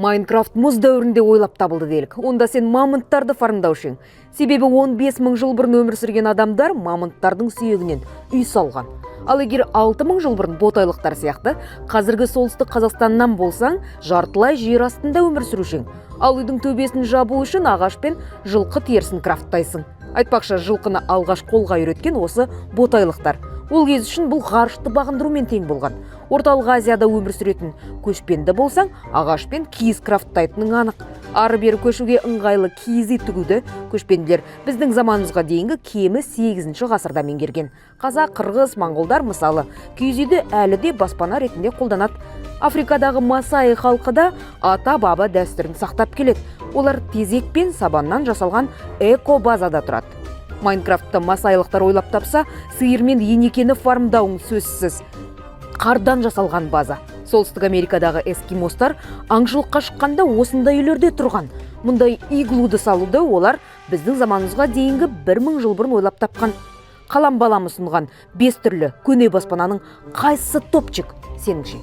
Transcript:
Майнкрафт мұз дәуірінде ойлап табылды делік. Онда сен мамонттарды фармдаушың. Себебі 15 мың жыл бұрын өмір сүрген адамдар мамонттардың сүйегінен үй салған. Ал егер 6 мың жыл бұрын ботайлықтар сияқты, қазіргі солтүстік Қазақстаннан болсаң, жартылай жер астында өмір сүрушің. Ал үйдің төбесін жабу үшін ағаш пен жылқы терісін крафттайсың. Айтпақшы, жылқыны алғаш қолға үйреткен осы ботайлықтар. Ол кез үшін бұл ғарышты бағындырумен тең болған. Орталық Азияда өмір сүретін көшпенді болсаң, ағаш пен киіз крафттайтының анық. Ары-бері көшуге ыңғайлы киіз үй тігуді көшпенділер біздің заманымызға дейінгі кемі 8 ғасырда меңгерген. Қазақ, қырғыз, моңғолдар мысалы киіз үйді әлі де баспана ретінде қолданады. Африкадағы Масаи халқы да ата-баба дәстүрін сақтап келеді. Олар тезек пен сабаннан жасалған эко-базада тұрады. Майнкрафтты масайлықтар ойлап тапса, сиыр мен енекені фармдауың сөзсіз. Қардан жасалған база. Солтүстік Америкадағы эскимостар аңшылыққа шыққанда осындай үйлерде тұрған. Мұндай иглуды салуды олар біздің заманымызға дейінгі 1000 жыл бұрын ойлап тапқан. Қалам балам ұсынған 5 түрлі көне баспананың қайсысы топчик сеніңше?